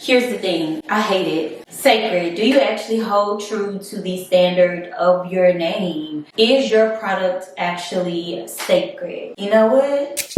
Here's the thing, I hate it. Cecred, do you actually hold true to the standard of your name? Is your product actually sacred? You know what?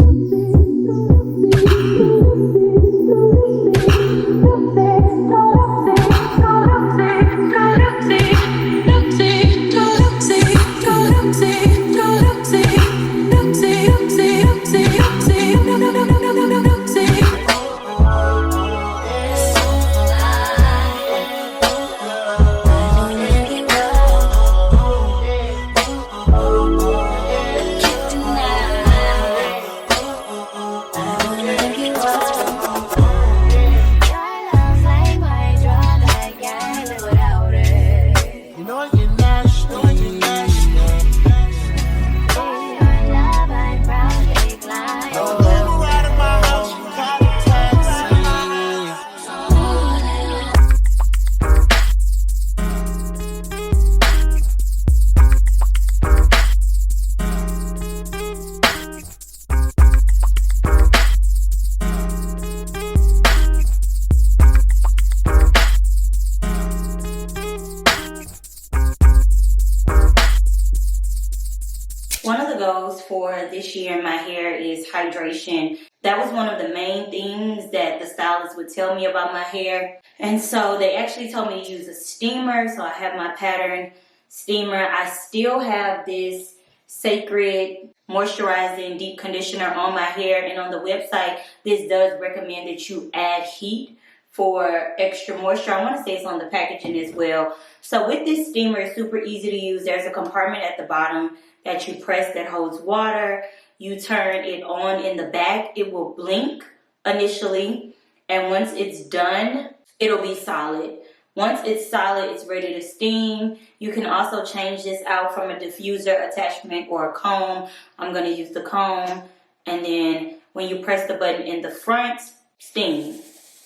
One of the goals for this year in my hair is hydration. That was one of the main things that the stylist would tell me about my hair. And so they actually told me to use a steamer. So I have my pattern steamer. I still have this Cecred moisturizing deep conditioner on my hair. And on the website, this does recommend that you add heat for extra moisture. I want to say it's on the packaging as well. So with this steamer, it's super easy to use. There's a compartment at the bottom that you press that holds water. You turn it on in the back. It will blink initially. And once it's done, it'll be solid. Once it's solid, it's ready to steam. You can also change this out from a diffuser attachment or a comb. I'm going to use the comb. And then when you press the button in the front, steam.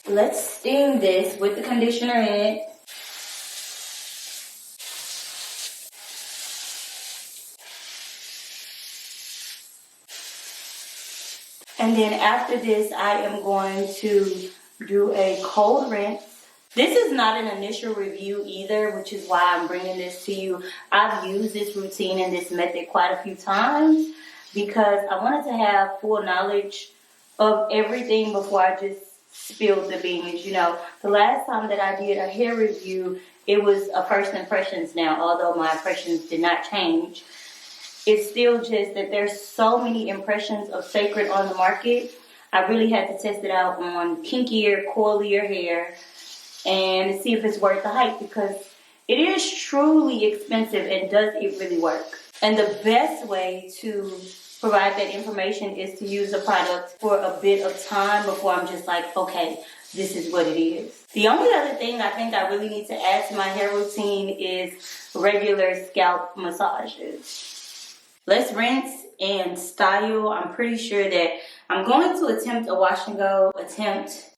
Let's steam this with the conditioner in it. And then after this, I am going to do a cold rinse. This is not an initial review either, which is why I'm bringing this to you. I've used this routine and this method quite a few times because I wanted to have full knowledge of everything before I just spilled the beans. You know, the last time that I did a hair review, it was a first impressions now, although my impressions did not change. It's still just that there's so many impressions of Cecred on the market. I really had to test it out on kinkier, coilier hair and see if it's worth the hype because it is truly expensive and does it really work? And the best way to provide that information is to use the product for a bit of time before I'm just like, okay, this is what it is. The only other thing I think I really need to add to my hair routine is regular scalp massages. Let's rinse and style. I'm pretty sure that I'm going to attempt a wash and go. Attempt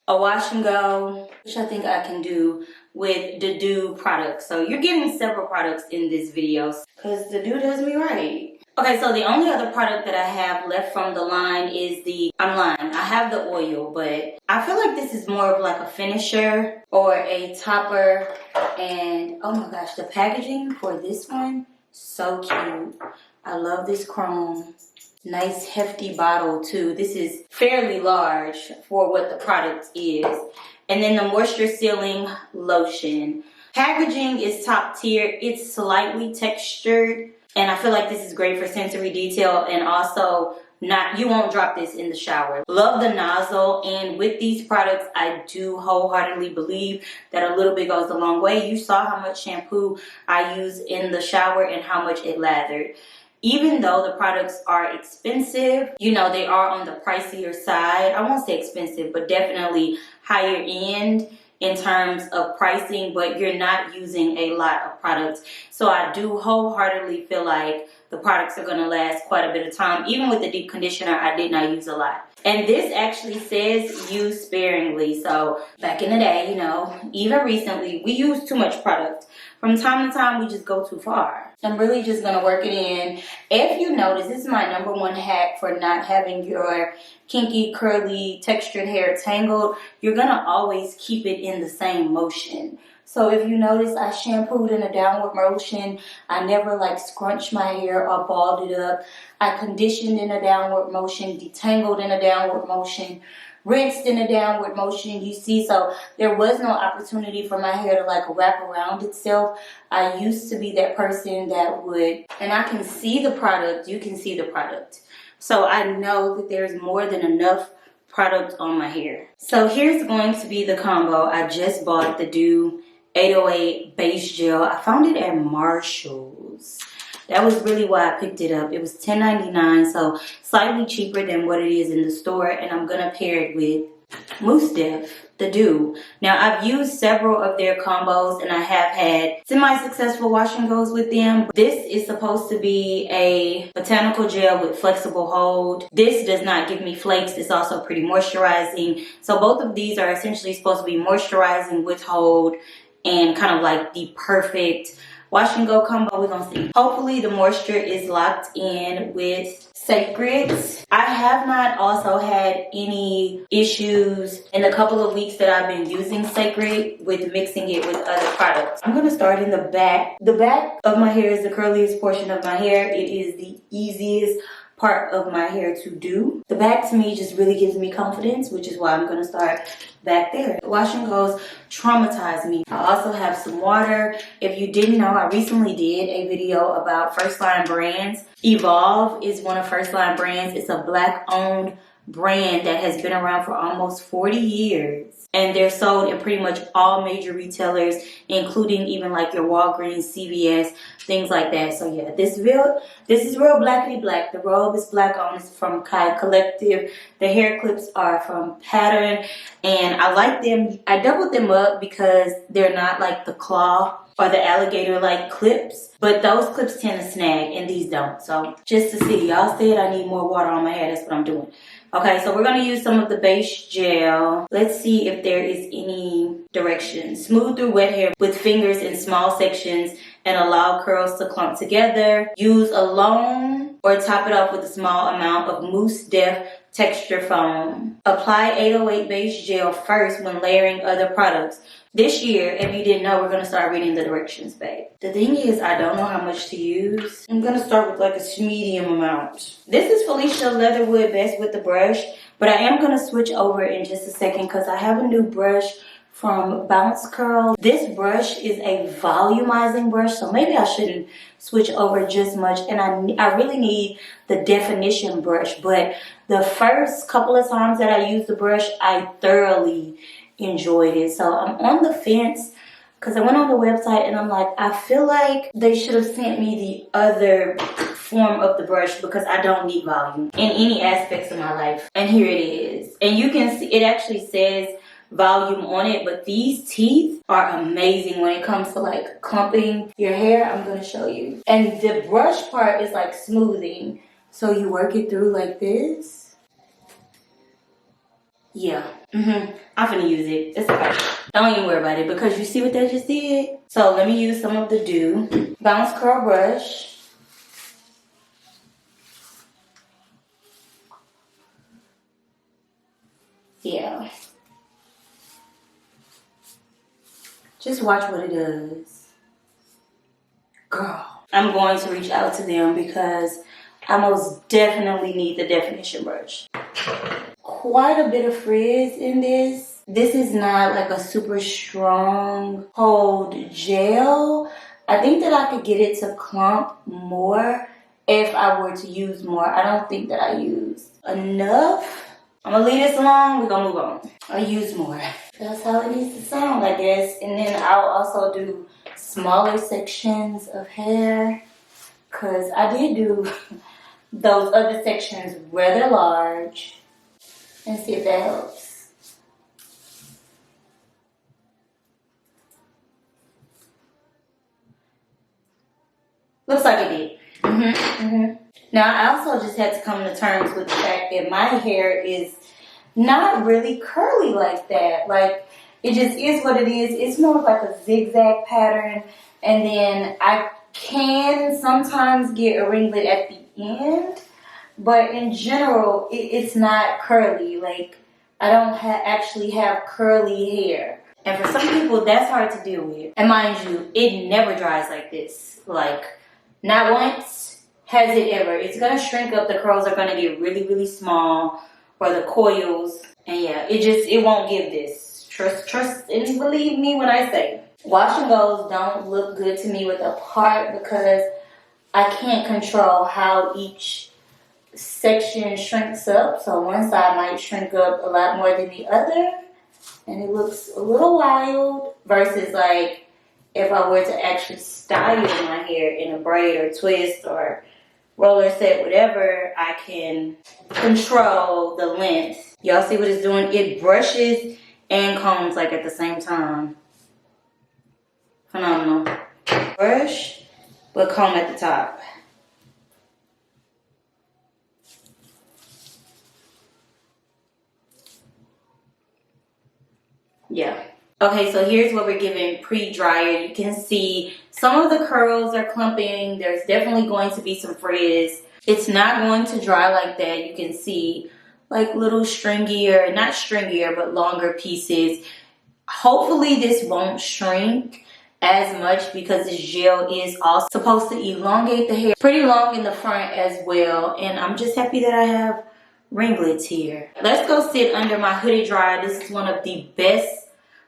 a wash and go, which I think I can do with the Doux products. So you're getting several products in this video because the Doux does me right. Okay, so the only other product that I have left from the line is I'm lying. I have the oil, but I feel like this is more of like a finisher or a topper. And oh my gosh, the packaging for this one, so cute. I love this chrome. Nice hefty bottle too. This is fairly large for what the product is. And then the moisture sealing lotion. Packaging is top tier. It's slightly textured. And I feel like this is great for sensory detail and also you won't drop this in the shower. Love the nozzle, and with these products, I do wholeheartedly believe that a little bit goes a long way. You saw how much shampoo I use in the shower and how much it lathered. Even though the products are expensive, you know, they are on the pricier side. I won't say expensive, but definitely higher end in terms of pricing, but you're not using a lot of products. So I do wholeheartedly feel like the products are gonna last quite a bit of time. Even with the deep conditioner, I did not use a lot. And this actually says use sparingly. So back in the day, you know, even recently, we use too much product. From time to time, we just go too far. I'm really just gonna work it in. If you notice, this is my #1 hack for not having your kinky, curly, textured hair tangled, you're gonna always keep it in the same motion. So if you notice, I shampooed in a downward motion. I never like scrunched my hair or balled it up. I conditioned in a downward motion, detangled in a downward motion, rinsed in a downward motion. You see, so there was no opportunity for my hair to like wrap around itself. I used to be that person that would, and I can see the product, you can see the product. So I know that there's more than enough product on my hair. So here's going to be the combo. I just bought the Doux 808 base gel. I found it at Marshall's. That was really why I picked it up. It was $10.99, so slightly cheaper than what it is in the store. And I'm gonna pair it with Mousse Def, the Doux. Now I've used several of their combos and I have had semi-successful wash and goes with them. This is supposed to be a botanical gel with flexible hold. This does not give me flakes. It's also pretty moisturizing. So both of these are essentially supposed to be moisturizing with hold and kind of like the perfect wash and go combo. We're gonna see. Hopefully the moisture is locked in with Cecred. I have not also had any issues in the couple of weeks that I've been using Cecred with mixing it with other products. I'm gonna start in the back. The back of my hair is the curliest portion of my hair. It is the easiest part of my hair to do. The back to me just really gives me confidence, which is why I'm gonna start back there. Wash and goes traumatized me. I also have some water. If you didn't know, I recently did a video about First Line brands. Evolve is one of First Line brands. It's a Black owned brand that has been around for almost 40 years. And they're sold in pretty much all major retailers, including even like your Walgreens, CVS, things like that. So yeah, this is real blackity black. The robe is black owned. It's from Kai Collective. The hair clips are from Pattern. And I like them. I doubled them up because they're not like the claw or the alligator like clips, but those clips tend to snag and these don't. So just to see, y'all said I need more water on my hair. That's what I'm doing. Okay, so we're gonna use some of the base gel. Let's see if there is any direction. Smooth through wet hair with fingers in small sections and allow curls to clump together. Use alone or top it off with a small amount of Mousse Def texture foam. Apply 808 base gel first when layering other products. This year, if you didn't know, we're going to start reading the directions, babe. The thing is, I don't know how much to use. I'm going to start with like a medium amount. This is Felicia Leatherwood Best with the brush, but I am going to switch over in just a second because I have a new brush from Bounce Curl. This brush is a volumizing brush, so maybe I shouldn't switch over just much. And I really need the definition brush, but the first couple of times that I used the brush, I thoroughly enjoyed it. So I'm on the fence because I went on the website and I'm like, I feel like they should have sent me the other form of the brush because I don't need volume in any aspects of my life. And here it is. And you can see it actually says volume on it, but these teeth are amazing when it comes to like clumping your hair. I'm going to show you. And the brush part is like smoothing. So you work it through like this. Yeah, I'm finna use it. It's okay. Don't even worry about it because you see what that just did? So let me use some of the Doux Bounce Curl brush. Yeah. Just watch what it does. Girl. I'm going to reach out to them because I most definitely need the definition brush. Quite a bit of frizz in this. This is not like a super strong hold gel. I think that I could get it to clump more if I were to use more. I don't think that I used enough. I'm gonna leave this alone. We're gonna move on. I'll use more. That's how it needs to sound, I guess. And then I'll also do smaller sections of hair because I did do those other sections rather large. And see if that helps. Looks like it did. Now, I also just had to come to terms with the fact that my hair is not really curly like that. Like, it just is what it is. It's more of like a zigzag pattern. And then I can sometimes get a ringlet at the end. but in general, it's not curly. Like, I don't actually have curly hair. And for some people, that's hard to deal with. And mind you, it never dries like this. Like, not once has it ever. It's gonna shrink up. The curls are gonna get really, really small, or the coils. And yeah, it won't give this. Trust and believe me when I say. Wash and goes don't look good to me with a part because I can't control how each section shrinks up. So one side might shrink up a lot more than the other, and it looks a little wild. Versus like if I were to actually style my hair in a braid or twist or roller set, whatever, I can control the length. Y'all see what it's doing? It brushes and combs like at the same time. Phenomenal. Brush, but comb at the top. Yeah. Okay, so here's what we're giving pre-dryer. You can see some of the curls are clumping. There's definitely going to be some frizz. It's not going to dry like that. You can see like little stringier, not stringier, but longer pieces. Hopefully this won't shrink as much because this gel is also supposed to elongate the hair pretty long in the front as well. And I'm just happy that I have ringlets here. Let's go sit under my hoodie dryer. This is one of the best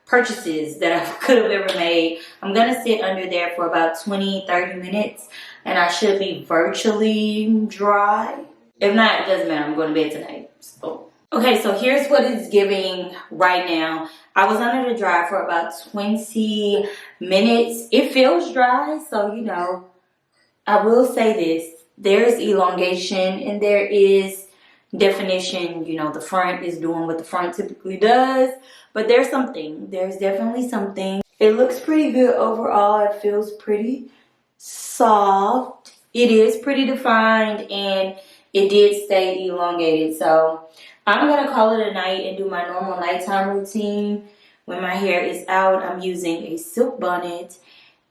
purchases that I could have ever made. I'm gonna sit under there for about 20-30 minutes and I should be virtually dry. If not, it doesn't matter. I'm going to bed tonight. So okay, so here's what it's giving right now. I was under the dryer for about 20 minutes. It feels dry, so you know, I will say this. There's elongation and there is definition. You know, the front is doing what the front typically does, but there's something. There's definitely something. It looks pretty good overall. It feels pretty soft. It is pretty defined and it did stay elongated. So I'm gonna call it a night and do my normal nighttime routine. When my hair is out, I'm using a silk bonnet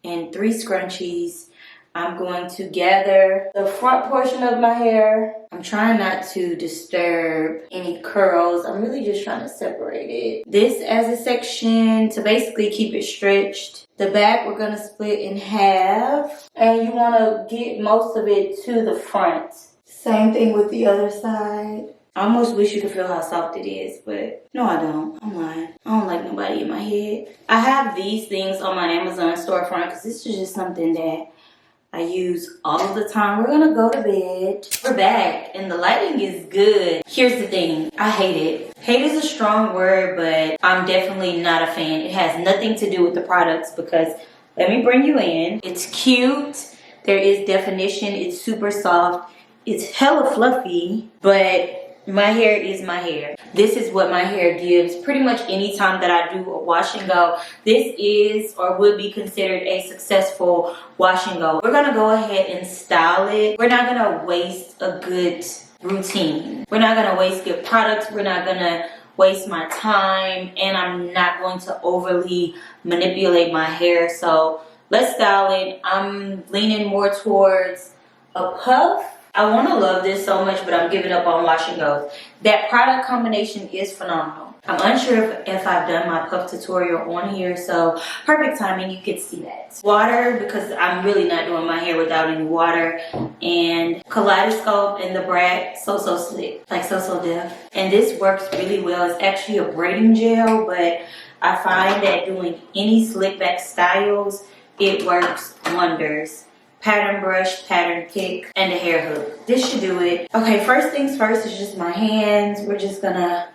and 3 scrunchies. I'm going to gather the front portion of my hair. I'm trying not to disturb any curls. I'm really just trying to separate it. This as a section to basically keep it stretched. The back we're gonna split in half. And you wanna get most of it to the front. Same thing with the other side. I almost wish you could feel how soft it is, but no, I don't. I'm lying. I don't like nobody in my head. I have these things on my Amazon storefront because this is just something that I use all the time. We're gonna go to bed. We're back and the lighting is good. Here's the thing, I hate it. Hate is a strong word, but I'm definitely not a fan. It has nothing to do with the products because let me bring you in. It's cute. There is definition. It's super soft. It's hella fluffy, but my hair is my hair. This is what my hair gives pretty much any time that I do a wash and go. This is or would be considered a successful wash and go. We're gonna go ahead and style it. We're not gonna waste a good routine. We're not gonna waste good products. We're not gonna waste my time, and I'm not going to overly manipulate my hair. So let's style it. I'm leaning more towards a puff. I want to love this so much, but I'm giving up on wash and goes. That product combination is phenomenal. I'm unsure if I've done my puff tutorial on here, so perfect timing, you could see that. Water, because I'm really not doing my hair without any water. And kaleidoscope and the Brat, so slick, like so def. And this works really well. It's actually a braiding gel, but I find that doing any slick back styles, it works wonders. Pattern brush, pattern pick, and a hair hook. This should do it. Okay, first things first is just my hands. We're just gonna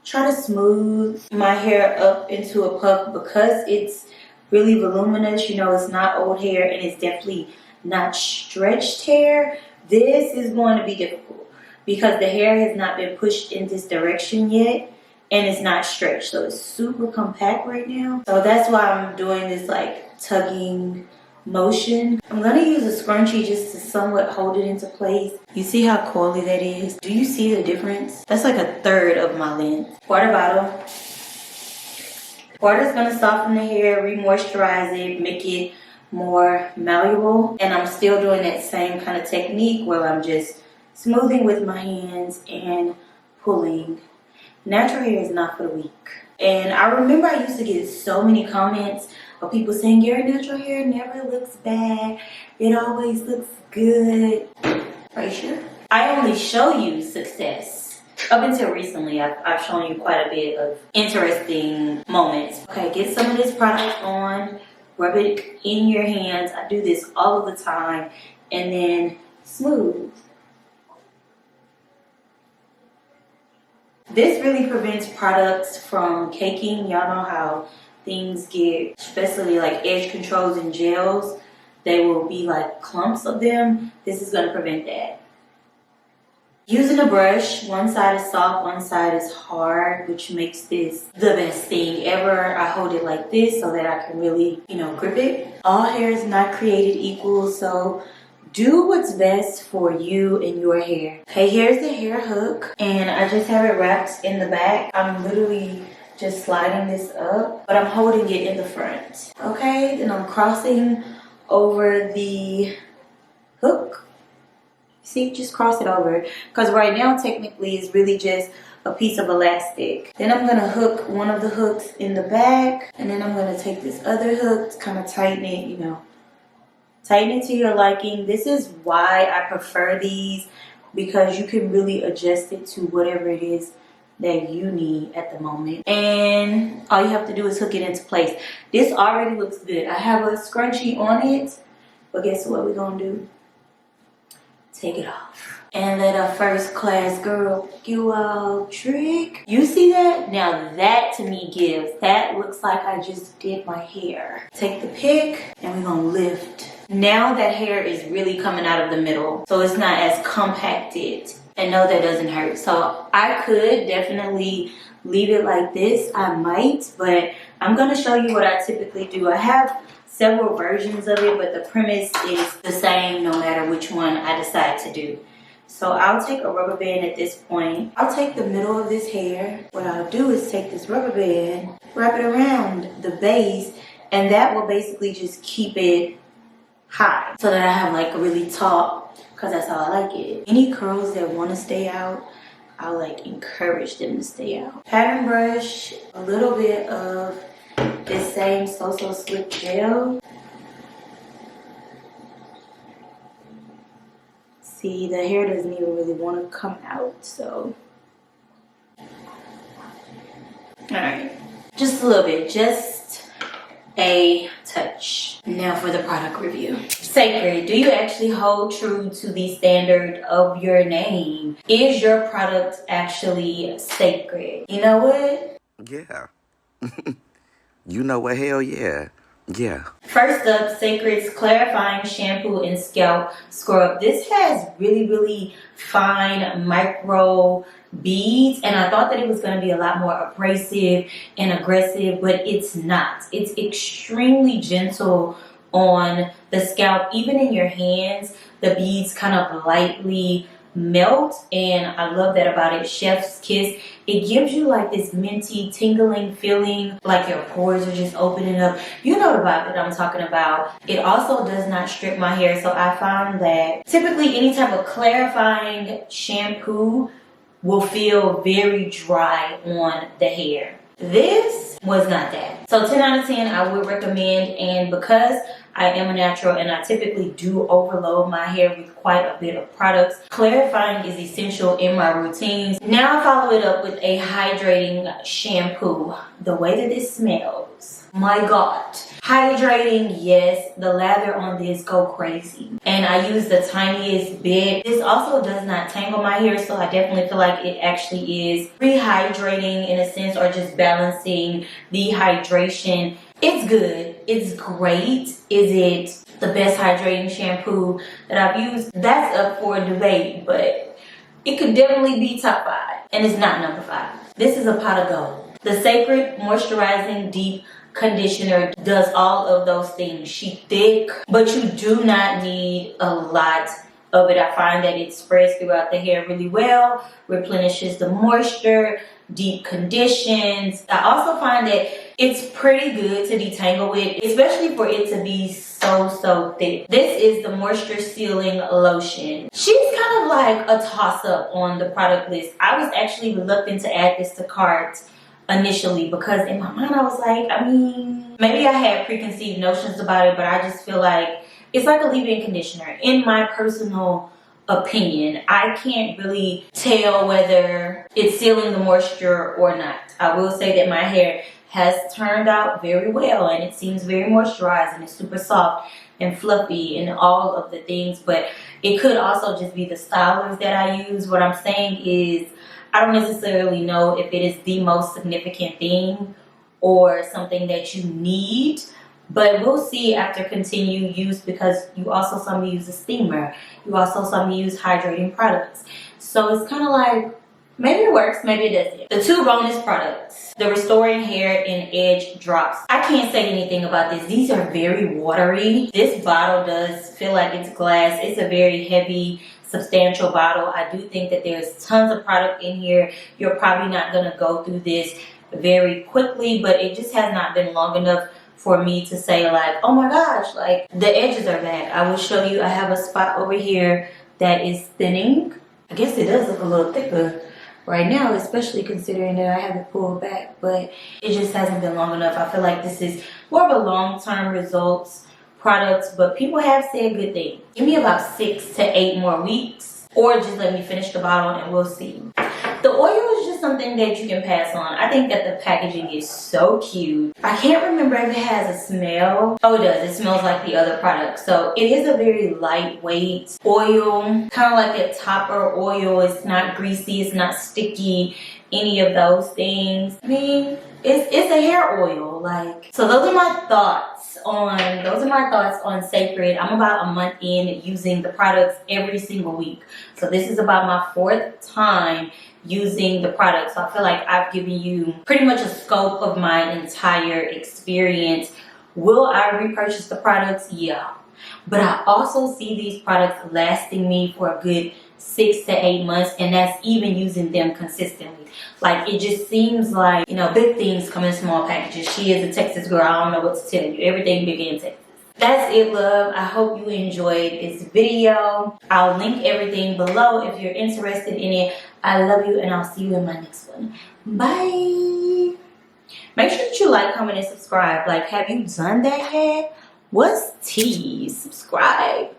try to smooth my hair up into a puff because it's really voluminous. You know, it's not old hair and it's definitely not stretched hair. This is going to be difficult because the hair has not been pushed in this direction yet and it's not stretched. So it's super compact right now. So that's why I'm doing this like tugging motion. I'm gonna use a scrunchie just to somewhat hold it into place. You see how coily that is? Do you see the difference? That's like a third of my length. Water bottle. Water's gonna soften the hair, re-moisturize it, make it more malleable. And I'm still doing that same kind of technique where I'm just smoothing with my hands and pulling. Natural hair is not for the weak. And I remember I used to get so many comments of people saying your natural hair never looks bad. It always looks good. Are you sure? I only show you success. Up until recently, I've shown you quite a bit of interesting moments. Okay, get some of this product on, rub it in your hands. I do this all of the time, and then smooth. This really prevents products from caking. Y'all know how things get, especially like edge controls and gels, they will be like clumps of them. This is going to prevent that. Using a brush, one side is soft, one side is hard, which makes this the best thing ever. I hold it like this so that I can really, grip it. All hair is not created equal, so do what's best for you and your hair. Okay, here's the hair hook, and I just have it wrapped in the back. I'm literally just sliding this up, but I'm holding it in the front. Okay, then I'm crossing over the hook. See, just cross it over, because right now technically it's really just a piece of elastic. Then I'm gonna hook one of the hooks in the back, and then I'm gonna take this other hook to kind of tighten it, tighten it to your liking. This is why I prefer these, because you can really adjust it to whatever it is that you need at the moment. And all you have to do is hook it into place. This already looks good. I have a scrunchie on it, but guess what we're gonna do? Take it off and let a first class girl you all trick. You see that? Now that to me gives, that looks like I just did my hair. Take the pick and we're gonna lift. Now that hair is really coming out of the middle, so it's not as compacted. And no, that doesn't hurt. So I could definitely leave it like this. I might, but I'm gonna show you what I typically do. I have several versions of it, but the premise is the same no matter which one I decide to do. So I'll take a rubber band at this point. I'll take the middle of this hair. What I'll do is take this rubber band, wrap it around the base, and that will basically just keep it high so that I have like a really tall, because that's how I like it. Any curls that want to stay out, I'll like encourage them to stay out. Pattern brush, a little bit of this same So Slick gel. See, the hair doesn't even really want to come out, so. Alright, just a little bit, just a touch. Now for the product review. Cecred, do you actually hold true to the standard of your name? Is your product actually sacred? You know what? Yeah. You know what? Hell yeah. Yeah. First up, Cecred's Clarifying Shampoo and Scalp Scrub. This has really, really fine micro beads, and I thought that it was going to be a lot more abrasive and aggressive, but it's not. It's extremely gentle on the scalp. Even in your hands, the beads kind of lightly melt, and I love that about it. Chef's kiss. It gives you like this minty tingling feeling, like your pores are just opening up. You know the vibe that I'm talking about. It also does not strip my hair, so I found that typically any type of clarifying shampoo will feel very dry on the hair. This was not that. So 10 out of 10 I would recommend, and because I am a natural and I typically do overload my hair with quite a bit of products, clarifying is essential in my routines. Now I follow it up with a hydrating shampoo. The way that this smells, my God. Hydrating, yes. The lather on this go crazy. And I use the tiniest bit. This also does not tangle my hair, so I definitely feel like it actually is rehydrating in a sense, or just balancing the hydration. It's good. It's great. Is it the best hydrating shampoo that I've used? That's up for a debate, but it could definitely be top 5. And it's not number 5. This is a pot of gold. The Cecred Moisturizing Deep Conditioner does all of those things. She's thick, but you do not need a lot of it. I find that it spreads throughout the hair really well, replenishes the moisture, deep conditions. I also find that it's pretty good to detangle with, especially for it to be so thick. This is the moisture sealing lotion. She's kind of like a toss-up on the product list. I was actually reluctant to add this to cart initially because in my mind I was like, I mean, maybe I had preconceived notions about it, but I just feel like it's like a leave-in conditioner. In my personal opinion, I can't really tell whether it's sealing the moisture or not. I will say that my hair has turned out very well and it seems very moisturized and it's super soft and fluffy and all of the things, but it could also just be the stylers that I use. What I'm saying is I don't necessarily know if it is the most significant thing or something that you need, but we'll see after continued use, because you also saw me use a steamer. You also saw me use hydrating products. So it's kind of like, maybe it works, maybe it doesn't. The two bonus products, the Restoring Hair and Edge Drops. I can't say anything about this. These are very watery. This bottle does feel like it's glass. It's a very heavy, substantial bottle. I do think that there's tons of product in here. You're probably not gonna go through this very quickly, but it just has not been long enough for me to say like, oh my gosh, like the edges are bad. I will show you, I have a spot over here that is thinning. I guess it does look a little thicker right now, especially considering that I have it pulled back, but it just hasn't been long enough. I feel like this is more of a long-term results product, but people have said good things. Give me about 6 to 8 more weeks, or just let me finish the bottle and we'll see. The oil is just something that you can pass on. I think that the packaging is so cute. I can't remember if it has a smell. Oh, it does. It smells like the other product. So it is a very lightweight oil, kind of like a topper oil. It's not greasy. It's not sticky. Any of those things. I mean, it's a hair oil. Like, so those are my thoughts on Cecred. I'm about a month in using the products every single week. So this is about my 4th time using the product. So I feel like I've given you pretty much a scope of my entire experience. Will I repurchase the products? Yeah. But I also see these products lasting me for a good 6 to 8 months, and that's even using them consistently. Like, it just seems like, you know, big things come in small packages. She is a Texas girl. I don't know what to tell you. Everything big in Texas. That's it, love. I hope you enjoyed this video. I'll link everything below if you're interested in it. I love you, and I'll see you in my next one. Bye. Make sure that you like, comment, and subscribe. Like, have you done that yet? What's tea? Subscribe.